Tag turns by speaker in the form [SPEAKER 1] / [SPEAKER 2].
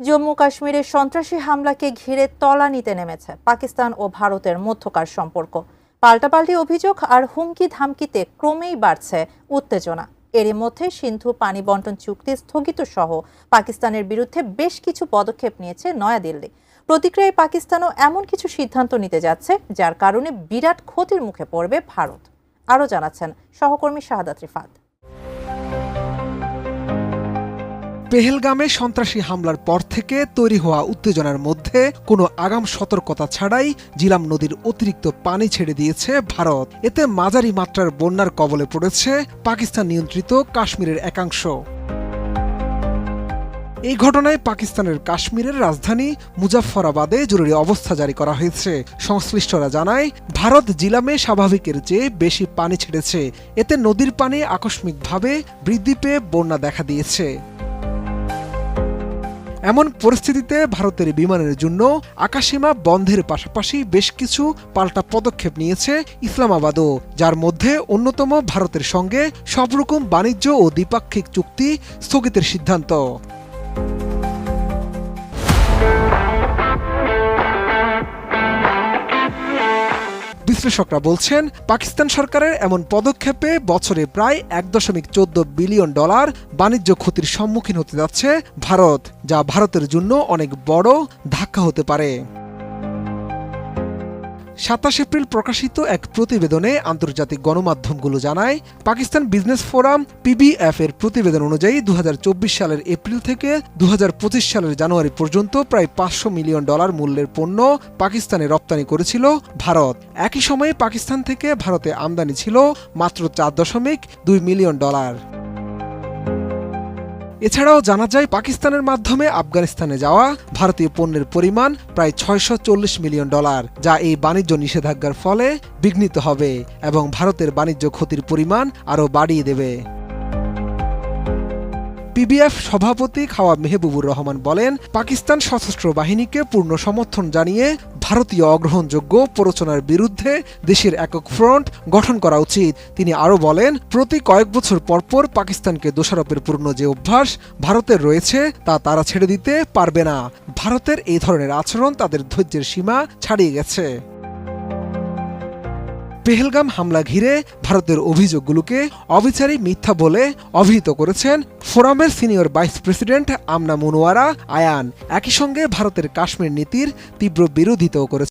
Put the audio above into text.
[SPEAKER 1] জম্মু কাশ্মীরে সন্ত্রাসী হামলাকে ঘিরে তলানিতে নেমেছে পাকিস্তান ও ভারতের মধ্যকার সম্পর্ক। পাল্টাপাল্টি অভিযোগ আর হুমকি ধামকিতে ক্রমেই বাড়ছে উত্তেজনা। এরই মধ্যে সিন্ধু পানি বন্টন চুক্তি স্থগিত সহ পাকিস্তানের বিরুদ্ধে বেশ কিছু পদক্ষেপ নিয়েছে নয়াদিল্লি। প্রতিক্রিয়ায় পাকিস্তানও এমন কিছু সিদ্ধান্ত নিতে যাচ্ছে যার কারণে বিরাট ক্ষতির মুখে পড়বে ভারত। আরও জানাচ্ছেন সহকর্মী শাহাদাত রিফাত।
[SPEAKER 2] পেহেলগামে সন্ত্রাসী হামলার পর থেকে তৈরি হওয়া উত্তেজনার মধ্যে কোনো আগাম সতর্কতা ছাড়াই জিলাম নদীর অতিরিক্ত পানি ছেড়ে দিয়েছে ভারত। এতে মাঝারি মাত্রার বন্যার কবলে পড়েছে পাকিস্তান নিয়ন্ত্রিত কাশ্মীরের একাংশ। এই ঘটনায় পাকিস্তানের কাশ্মীরের রাজধানী মুজাফফরাবাদে জরুরি অবস্থা জারি করা হয়েছে। সংশ্লিষ্টরা জানায়, ভারত জিলামে স্বাভাবিকের চেয়ে বেশি পানি ছেড়েছে। এতে নদীর পানি আকস্মিকভাবে বৃদ্ধি পেয়ে বন্যা দেখা দিয়েছে। এমন পরিস্থিতিতে ভারতের বিমানের জন্য আকাশসীমা বন্ধের পাশাপাশি বেশ কিছু পাল্টা পদক্ষেপ নিয়েছে ইসলামাবাদও, যার মধ্যে অন্যতম ভারতের সঙ্গে সব রকম বাণিজ্য ও দ্বিপাক্ষিক চুক্তি স্থগিতের সিদ্ধান্ত। বিশ্লেষকরা বলছেন, পাকিস্তান সরকারের এমন পদক্ষেপে বছরে প্রায় $1.14 বিলিয়ন বাণিজ্য ক্ষতির সম্মুখীন হতে যাচ্ছে ভারত, যা ভারতের জন্য অনেক বড় ধাক্কা হতে পারে। 27 এপ্রিল প্রকাশিত এক প্রতিবেদনে আন্তর্জাতিক গণমাধ্যমগুলো জানায়, পাকিস্তান বিজনেস ফোরাম PBF এর প্রতিবেদন অনুযায়ী 2024 সালের এপ্রিল থেকে 2025 সালের জানুয়ারি পর্যন্ত প্রায় $500 মিলিয়ন মূল্যের পণ্য পাকিস্তানে রপ্তানি করেছিল ভারত। একই সময়ে পাকিস্তান থেকে ভারতে আমদানি ছিল মাত্র $4.2 মিলিয়ন। এছাড়াও জানা যায়, পাকিস্তানের মাধ্যমে আফগানিস্তানে যাওয়া ভারতীয় পণ্যের পরিমাণ প্রায় $640 মিলিয়ন, যা এই বাণিজ্য নিষেধাজ্ঞার ফলে বিঘ্নিত হবে এবং ভারতের বাণিজ্য ক্ষতির পরিমাণ আরও বাড়িয়ে দেবে। PBF সভাপতি খাওয়া মেহবুবুর রহমান বলেন, পাকিস্তান সশস্ত্র বাহিনীকে পূর্ণ সমর্থন জানিয়ে ভারতীয় অগ্রহণযোগ্য প্ররোচনার বিরুদ্ধে দেশের একক ফ্রন্ট গঠন করা উচিত। তিনি আরও বলেন, প্রতি কয়েক বছর পরপর পাকিস্তানকে দোষারোপের পূর্ণ যে অভ্যাস ভারতের রয়েছে তা তারা ছেড়ে দিতে পারবে না। ভারতের এই ধরনের আচরণ তাদের ধৈর্যের সীমা ছাড়িয়ে গেছে। পেহেলগাম হামলা ঘিরে ভারতের অভিযোগগুলোকে অবিচারী মিথ্যা বলে অভিহিত করেছেন ফোরামের সিনিয়র ভাইস প্রেসিডেন্ট আমনা মুনওয়ারা আয়ান। একই সঙ্গে ভারতের কাশ্মীর নীতির তীব্র বিরোধিতাও করেছেন।